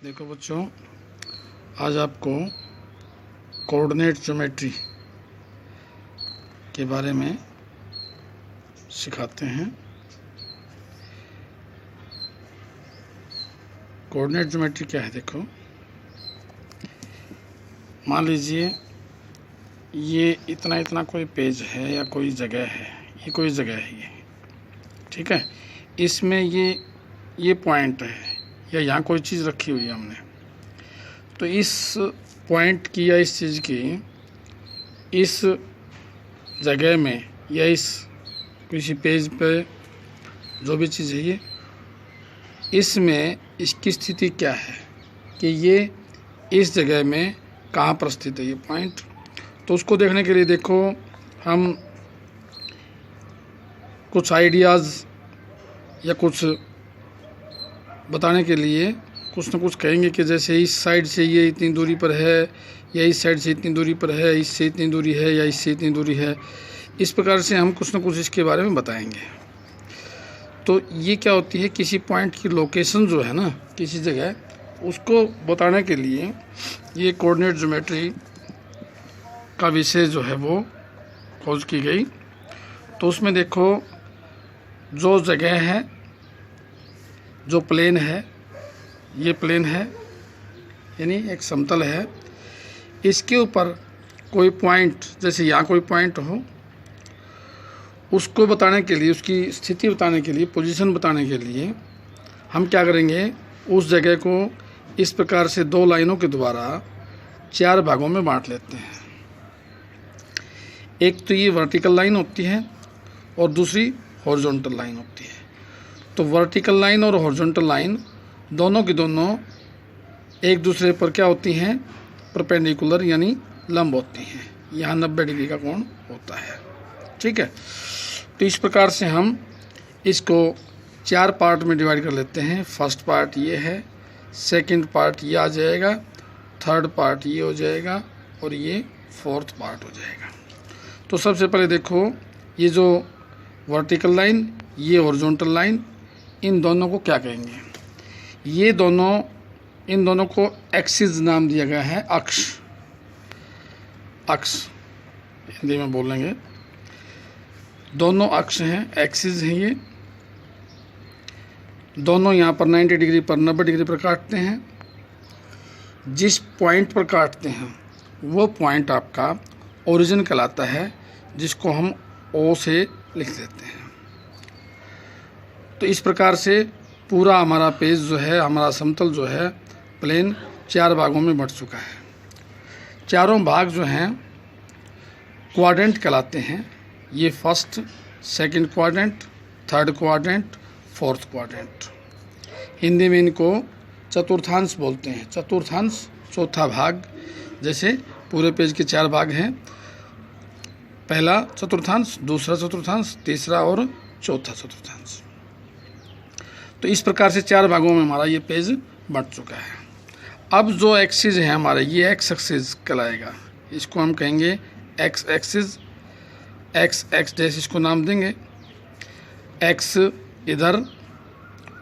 देखो बच्चों, आज आपको कोऑर्डिनेट ज्योमेट्री के बारे में सिखाते हैं। कोऑर्डिनेट ज्योमेट्री क्या है? देखो, मान लीजिए ये इतना इतना कोई पेज है या कोई जगह है, ये कोई जगह है, ये ठीक है। इसमें ये पॉइंट है या यहाँ कोई चीज़ रखी हुई है हमने, तो इस पॉइंट की या इस चीज़ की इस जगह में या इस किसी पेज पे जो भी चीज़ है, ये इसमें इसकी स्थिति क्या है कि ये इस जगह में कहाँ पर स्थित है ये पॉइंट। तो उसको देखने के लिए देखो, हम कुछ आइडियाज़ या कुछ बताने के लिए कुछ ना कुछ कहेंगे कि जैसे इस साइड से ये इतनी दूरी पर है, या इस साइड से इतनी दूरी पर है, इससे इतनी दूरी है, या इससे इतनी दूरी है। इस प्रकार से हम कुछ ना कुछ इसके बारे में बताएंगे। तो ये क्या होती है, किसी पॉइंट की लोकेशन जो है ना, किसी जगह, उसको बताने के लिए ये कोऑर्डिनेट ज्योमेट्री का विषय जो है वो खोज की गई। तो उसमें देखो, जो जगह है, जो प्लेन है, ये प्लेन है यानी एक समतल है, इसके ऊपर कोई पॉइंट, जैसे यहाँ कोई पॉइंट हो, उसको बताने के लिए, उसकी स्थिति बताने के लिए, पोजीशन बताने के लिए हम क्या करेंगे, उस जगह को इस प्रकार से दो लाइनों के द्वारा चार भागों में बांट लेते हैं। एक तो ये वर्टिकल लाइन होती है और दूसरी हॉरिजॉन्टल लाइन होती है। तो वर्टिकल लाइन और हॉरिजॉन्टल लाइन दोनों की दोनों एक दूसरे पर क्या होती हैं, परपेंडिकुलर यानी लंब होती हैं। यहाँ 90 डिग्री का कोण होता है, ठीक है। तो इस प्रकार से हम इसको चार पार्ट में डिवाइड कर लेते हैं। फर्स्ट पार्ट ये है, सेकंड पार्ट ये आ जाएगा, थर्ड पार्ट ये हो जाएगा और ये फोर्थ पार्ट हो जाएगा। तो सबसे पहले देखो, ये जो वर्टिकल लाइन, ये हॉरिजॉन्टल लाइन, इन दोनों को क्या कहेंगे? ये दोनों, इन दोनों को एक्सिस नाम दिया गया है, अक्ष, अक्ष हिंदी में बोलेंगे। दोनों अक्ष हैं, एक्सिस हैं। ये दोनों यहाँ पर 90 डिग्री पर 90 डिग्री पर काटते हैं। जिस पॉइंट पर काटते हैं वो पॉइंट आपका ओरिजिन कहलाता है, जिसको हम ओ से लिख देते हैं। तो इस प्रकार से पूरा हमारा पेज जो है, हमारा समतल जो है, प्लेन, चार भागों में बंट चुका है। चारों भाग जो हैं क्वाड्रेंट कहलाते हैं। ये first, second quadrant, third quadrant, fourth quadrant. Hindi में इनको चतुर्थांश बोलते हैं। चतुर्थांश चौथा भाग, जैसे पूरे पेज के चार भाग हैं, पहला चतुर्थांश, दूसरा चतुर्थांश, तीसरा और चौथा चतुर्थांश। तो इस प्रकार से चार भागों में हमारा ये पेज बंट चुका है। अब जो एक्सिस है हमारा, ये एक्स एक्सिस कहलाएगा। इसको हम कहेंगे x axis, x x dash इसको नाम देंगे। एक्स इधर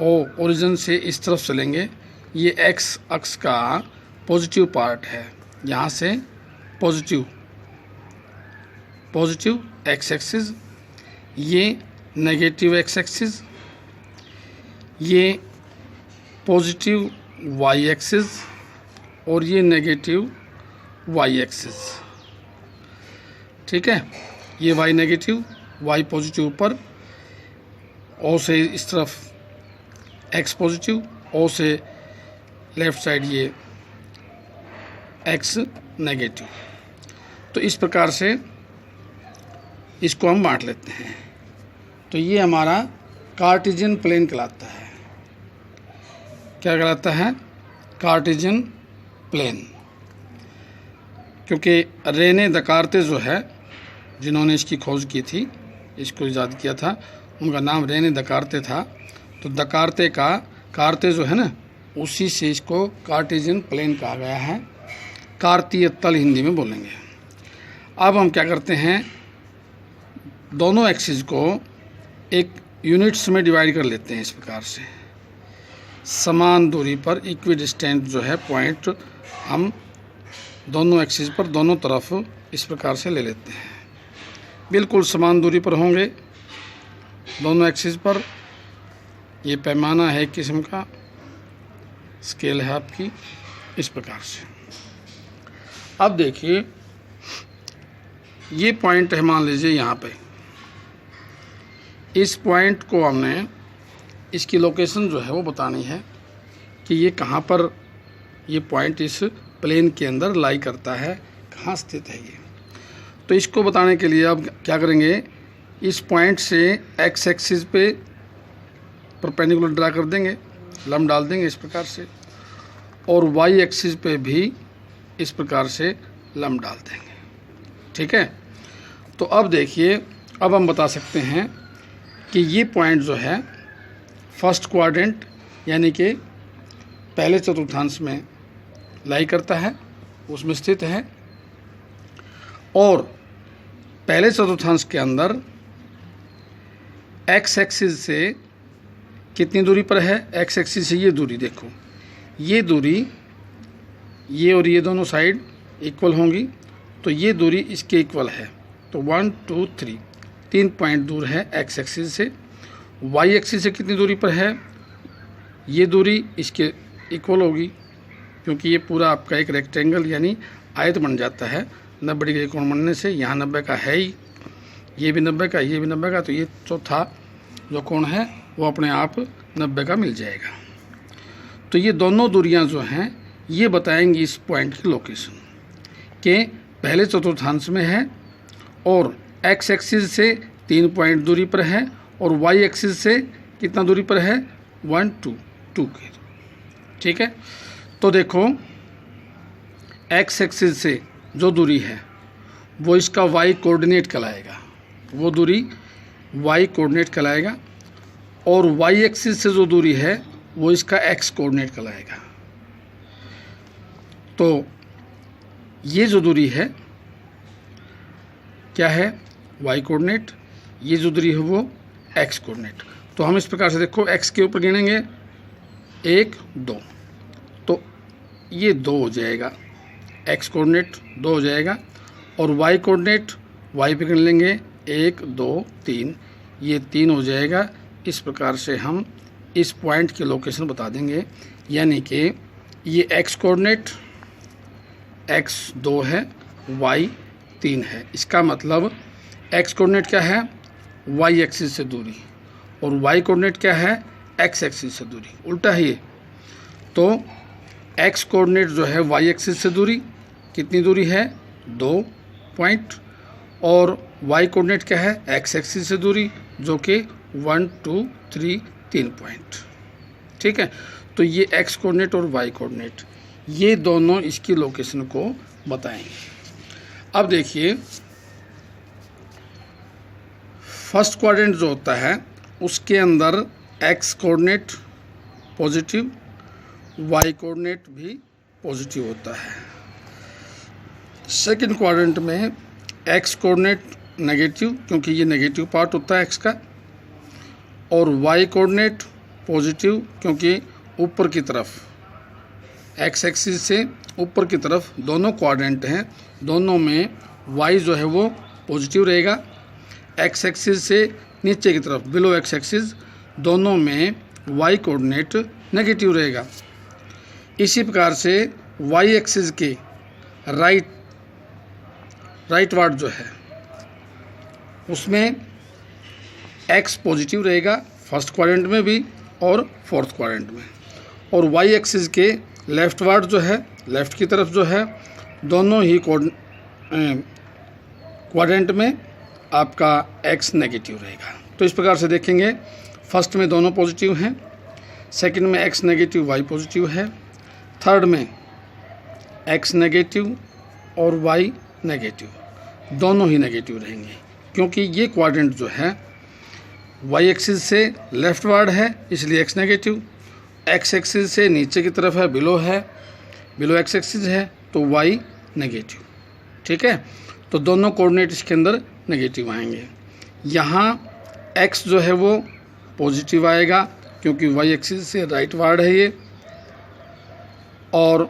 ओ ओरिजिन से इस तरफ चलेंगे, ये एक्स अक्ष का पॉजिटिव पार्ट है। यहाँ से पॉजिटिव एक्स एक्सिस, ये नेगेटिव एक्स एक्सिस, ये पॉजिटिव वाई एक्सिस और ये नेगेटिव वाई एक्सिस, ठीक है। ये वाई नेगेटिव, वाई पॉजिटिव पर, ओ से इस तरफ एक्स पॉजिटिव, ओ से लेफ्ट साइड ये एक्स नेगेटिव। तो इस प्रकार से इसको हम बांट लेते हैं। तो ये हमारा कार्टेशियन प्लेन कहलाता है। क्या कहलाता है? Cartesian plane. क्योंकि रेने दकार्ते जो है, जिन्होंने इसकी खोज की थी, इसको ईजाद किया था, उनका नाम रेने दकार्ते था। तो दकार्ते का कार्ते जो है ना, उसी से इसको कार्टेशियन प्लेन कहा गया है। कार्तीय तल हिंदी में बोलेंगे। अब हम क्या करते हैं, दोनों एक्सिस को एक यूनिट्स में डिवाइड कर लेते हैं इस प्रकार से। समान दूरी पर इक्विडिस्टेंट जो है पॉइंट हम दोनों एक्सिस पर दोनों तरफ इस प्रकार से ले लेते हैं। बिल्कुल समान दूरी पर होंगे दोनों एक्सिस पर। ये पैमाना है एक किस्म का, स्केल है आपकी, इस प्रकार से। अब देखिए ये पॉइंट है, मान लीजिए यहाँ पे। इस पॉइंट को हमने, इसकी लोकेशन जो है वो बतानी है कि ये कहाँ पर ये पॉइंट इस प्लेन के अंदर लाई करता है, कहाँ स्थित है ये। तो इसको बताने के लिए अब क्या करेंगे, इस पॉइंट से एक्स एक्सिस पे परपेंडिकुलर ड्रा कर देंगे, लंब डाल देंगे इस प्रकार से, और वाई एक्सिस पे भी इस प्रकार से लंब डाल देंगे। ठीक है। तो अब देखिए, अब हम बता सकते हैं कि ये पॉइंट जो है फर्स्ट क्वाड्रेंट यानी कि पहले चतुर्थांश में लाई करता है, उसमें स्थित है, और पहले चतुर्थांश के अंदर एक्स एक्सिस से कितनी दूरी पर है, एक्स एक्सिस से ये दूरी देखो, ये दूरी, ये और ये दोनों साइड इक्वल होंगी, तो ये दूरी इसके इक्वल है। तो 1 2 3 3 पॉइंट दूर है एक्स एक्सिस से। वाई एक्सिस से कितनी दूरी पर है, ये दूरी इसके इक्वल होगी, क्योंकि ये पूरा आपका एक रेक्टेंगल यानी आयत बन जाता है 90 डिग्री कोण बनने से। यहाँ 90 का है ही, ये भी 90 का, ये भी 90 का, तो ये चौथा जो कोण है वो अपने आप 90 का मिल जाएगा। तो ये दोनों दूरियां जो हैं ये बताएंगी इस पॉइंट की लोकेशन के पहले चतुर्थांश में है, और एक्स एक्सिस से 3 पॉइंट दूरी पर है, और वाई एक्सिस से कितना दूरी पर है, 1 2 2 के। ठीक है। तो देखो एक्स एक्सिस से जो दूरी है वो इसका वाई कोऑर्डिनेट कहलाएगा, वो दूरी वाई कोऑर्डिनेट कहलाएगा, और वाई एक्सिस से जो दूरी है वो इसका एक्स कोऑर्डिनेट कहलाएगा। तो ये जो दूरी है क्या है, वाई कोऑर्डिनेट, ये जो दूरी है वो एक्स कोऑर्डिनेट। तो हम इस प्रकार से देखो, एक्स के ऊपर गिनेंगे 1 2, तो ये 2 हो जाएगा, एक्स कोऑर्डिनेट 2 हो जाएगा, और वाई कोऑर्डिनेट वाई पे गिन लेंगे 1 2 3, ये 3 हो जाएगा। इस प्रकार से हम इस पॉइंट की लोकेशन बता देंगे, यानी कि ये एक्स कोऑर्डिनेट x 2 है, y 3 है। इसका मतलब x कोऑर्डिनेट क्या है, y एक्सिस से दूरी, और y कोऑर्डिनेट क्या है, x एक्सिस से दूरी, उल्टा है ये। तो x कोऑर्डिनेट जो है y एक्सिस से दूरी, कितनी दूरी है, 2 पॉइंट, और y कोऑर्डिनेट क्या है, x एक्सिस से दूरी, जो कि 1 2 3 3 पॉइंट। ठीक है। तो ये x कोऑर्डिनेट और y कोऑर्डिनेट ये दोनों इसकी लोकेशन को बताएंगे। अब देखिए फर्स्ट क्वाड्रेंट जो होता है उसके अंदर x coordinate positive, y coordinate भी पॉजिटिव होता है। सेकंड क्वाड्रेंट में x कोऑर्डिनेट नेगेटिव, क्योंकि ये नेगेटिव पार्ट होता है x का, और y कोऑर्डिनेट पॉजिटिव, क्योंकि ऊपर की तरफ एक्स एक्सिस से ऊपर की तरफ दोनों क्वाड्रेंट हैं, दोनों में y जो है वो पॉजिटिव रहेगा। एक्स एक्सिस से नीचे की तरफ बिलो एक्स एक्सिस दोनों में y कोऑर्डिनेट नेगेटिव रहेगा। इसी प्रकार से y एक्सिस के राइट वार्ड जो है उसमें x पॉजिटिव रहेगा, फर्स्ट क्वाड्रेंट में भी और फोर्थ क्वाड्रेंट में, और y एक्सिस के लेफ्ट वार्ड जो है, लेफ्ट की तरफ जो है, दोनों ही क्वाड्रेंट में आपका x नेगेटिव रहेगा। तो इस प्रकार से देखेंगे, फर्स्ट में दोनों पॉजिटिव हैं, सेकंड में x नेगेटिव y पॉजिटिव है, थर्ड में x नेगेटिव और y नेगेटिव, दोनों ही नेगेटिव रहेंगे, क्योंकि ये क्वाड्रेंट जो है y एक्सिस से लेफ्ट वार्ड है इसलिए x नेगेटिव, x एक्सिस से नीचे की तरफ है, बिलो x एक्सिस है तो y नेगेटिव। ठीक है। तो दोनों कोऑर्डिनेट इसके अंदर नेगेटिव आएंगे। यहाँ x जो है वो पॉजिटिव आएगा, क्योंकि वाई एक्सिस से राइट वार्ड है ये, और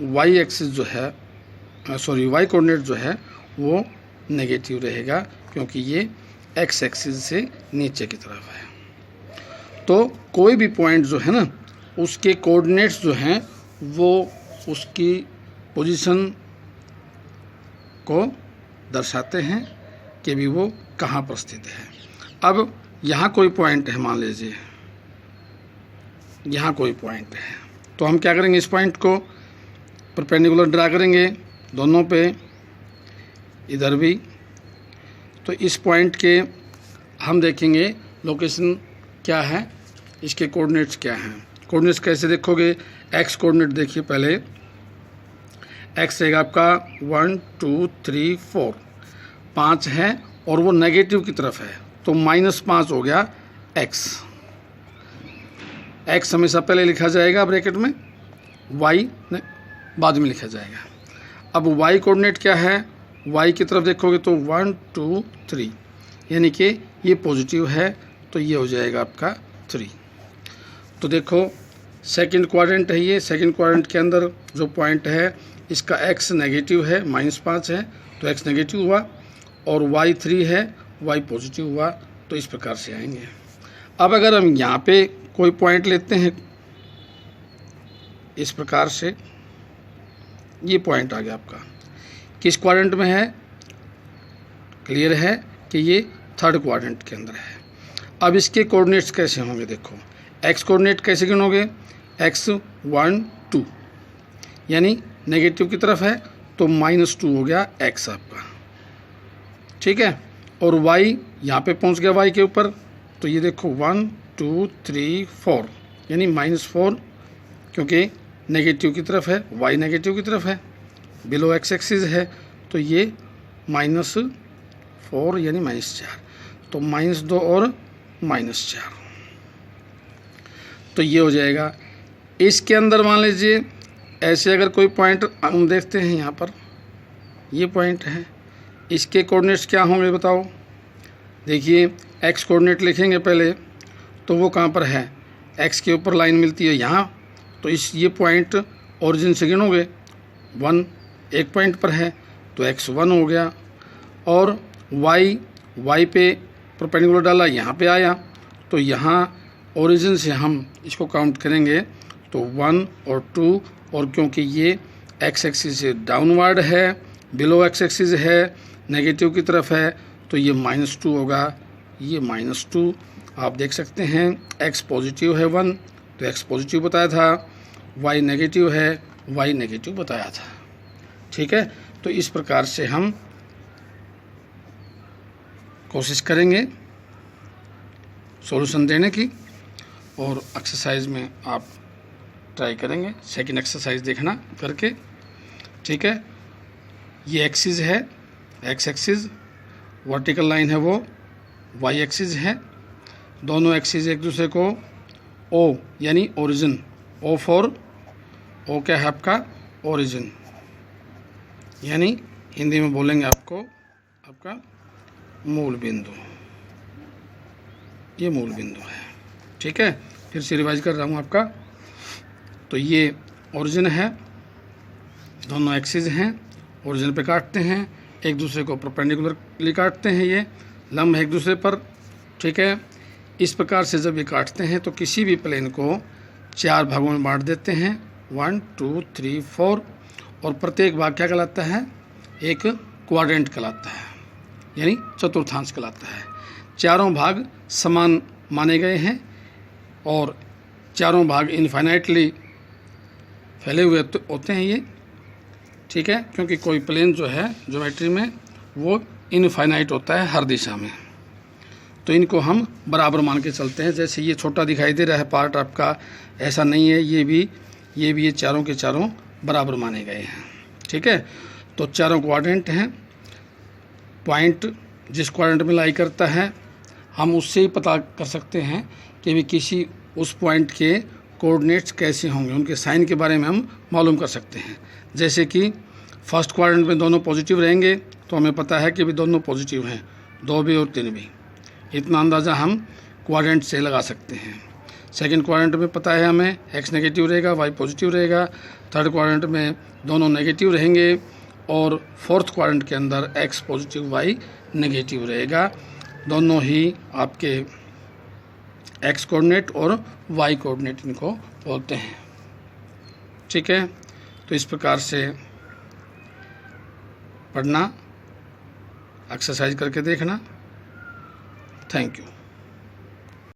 वाई एक्सिस जो है वाई कोऑर्डिनेट जो है वो नेगेटिव रहेगा, क्योंकि ये एक्स एक्सिस से नीचे की तरफ है। तो कोई भी पॉइंट जो है ना, उसके कोऑर्डिनेट्स जो हैं वो उसकी पोजीशन को दर्शाते हैं कि भी वो कहाँ पर स्थित है। अब यहाँ कोई पॉइंट है, मान लीजिए यहाँ कोई पॉइंट है, तो हम क्या करेंगे, इस पॉइंट को परपेंडिकुलर ड्रा करेंगे दोनों पे, इधर भी। तो इस पॉइंट के हम देखेंगे लोकेशन क्या है, इसके कोऑर्डिनेट्स क्या हैं। कोऑर्डिनेट्स कैसे देखोगे, एक्स कोऑर्डिनेट देखिए पहले, एक्स रहेगा आपका 1 2 3 4, 5 है और वो नेगेटिव की तरफ है, तो -5 हो गया एक्स। एक्स हमेशा पहले लिखा जाएगा ब्रैकेट में, वाई बाद में लिखा जाएगा। अब वाई कोऑर्डिनेट क्या है, वाई की तरफ देखोगे तो 1 2 3, यानी कि ये पॉजिटिव है, तो ये हो जाएगा आपका 3। तो देखो सेकंड क्वाड्रेंट है ये, सेकंड क्वाड्रेंट के अंदर जो पॉइंट है इसका एक्स नेगेटिव है, -5 है, तो एक्स नेगेटिव हुआ, और वाई 3 है, वाई पॉजिटिव हुआ, तो इस प्रकार से आएंगे। अब अगर हम यहाँ पे कोई पॉइंट लेते हैं इस प्रकार से, ये पॉइंट आ गया आपका, किस क्वाड्रेंट में है, क्लियर है कि ये थर्ड क्वाड्रेंट के अंदर है। अब इसके कोऑर्डिनेट्स कैसे होंगे, देखो एक्स कोऑर्डिनेट कैसे गिनोगे, एक्स 1 2, यानी नेगेटिव की तरफ है, तो -2 हो गया एक्स आपका, ठीक है। और वाई यहाँ पे पहुँच गया वाई के ऊपर, तो ये देखो 1 2 3 4, यानी -4, क्योंकि नेगेटिव की तरफ है, वाई नेगेटिव की तरफ है, बिलो एक्स एक्सिस है, तो ये -4 यानी -4, तो -2 और -4, तो ये हो जाएगा। इसके अंदर मान लीजिए ऐसे अगर कोई पॉइंट हम देखते हैं, यहाँ पर ये पॉइंट है, इसके कोऑर्डिनेट्स क्या होंगे बताओ। देखिए एक्स कोऑर्डिनेट लिखेंगे पहले, तो वो कहाँ पर है, एक्स के ऊपर लाइन मिलती है यहाँ, तो ये पॉइंट ओरिजिन से गिनोगे 1 एक पॉइंट पर है, तो एक्स 1 हो गया, और वाई पे परपेंडिकुलर डाला, यहाँ पे आया, तो यहाँ ओरिजिन से हम इसको काउंट करेंगे तो 1 और 2, और क्योंकि ये एक्स एक्सिस से डाउनवर्ड है, बिलो एक्स एक्सिस है, नेगेटिव की तरफ है, तो ये -2 होगा, ये -2 आप देख सकते हैं। एक्स पॉजिटिव है 1, तो एक्स पॉजिटिव बताया था, वाई नेगेटिव है, वाई नेगेटिव बताया था, ठीक है। तो इस प्रकार से हम कोशिश करेंगे सॉल्यूशन देने की, और एक्सरसाइज में आप ट्राई करेंगे सेकंड एक्सरसाइज देखना करके, ठीक है। ये एक्सिस है, एक्स एक्सिस, वर्टिकल लाइन है वो वाई एक्सिस है, दोनों एक्सिस एक दूसरे को ओ यानी ओरिजिन, ओ फॉर ओ क्या है आपका ओरिजिन, यानी हिंदी में बोलेंगे आपको आपका मूल बिंदु, ये मूल बिंदु है, ठीक है। फिर से रिवाइज कर रहा हूँ आपका, तो ये ओरिजिन है, दोनों एक्सिस हैं, ओरिजिन पे काटते हैं, एक दूसरे को परपेंडिकुलरली काटते हैं, ये लंब है एक दूसरे पर, ठीक है। इस प्रकार से जब ये काटते हैं तो किसी भी प्लेन को 4 भागों में बांट देते हैं, 1 2 3 4, और प्रत्येक भाग क्या कहलाता है, एक क्वाड्रेंट कहलाता है, यानी चतुर्थांश कहलाता है। चारों भाग समान माने गए हैं, और चारों भाग इनफाइनाइटली फैले हुए होते हैं ये, ठीक है, क्योंकि कोई प्लेन जो है ज्योमेट्री में वो इनफाइनाइट होता है हर दिशा में, तो इनको हम बराबर मान के चलते हैं। जैसे ये छोटा दिखाई दे रहा है पार्ट आपका, ऐसा नहीं है, ये चारों के चारों बराबर माने गए हैं, ठीक है। तो चारों क्वाड्रेंट हैं, पॉइंट जिस क्वाड्रेंट में लाई करता है हम उससे ही पता कर सकते हैं कि भी किसी उस पॉइंट के कोऑर्डिनेट्स कैसे होंगे, उनके साइन के बारे में हम मालूम कर सकते हैं। जैसे कि फर्स्ट क्वाड्रेंट में दोनों पॉजिटिव रहेंगे, तो हमें पता है कि भी दोनों पॉजिटिव हैं, 2 भी और 3 भी, इतना अंदाज़ा हम क्वाड्रेंट से लगा सकते हैं। सेकंड क्वाड्रेंट में पता है हमें एक्स नेगेटिव रहेगा, वाई पॉजिटिव रहेगा। थर्ड क्वाड्रेंट में दोनों नेगेटिव रहेंगे और फोर्थ क्वाड्रेंट के अंदर एक्स पॉजिटिव वाई नेगेटिव रहेगा। दोनों ही आपके एक्स कोऑर्डिनेट और वाई कोऑर्डिनेट इनको बोलते हैं। ठीक है, तो इस प्रकार से पढ़ना, एक्सरसाइज करके देखना। Thank you.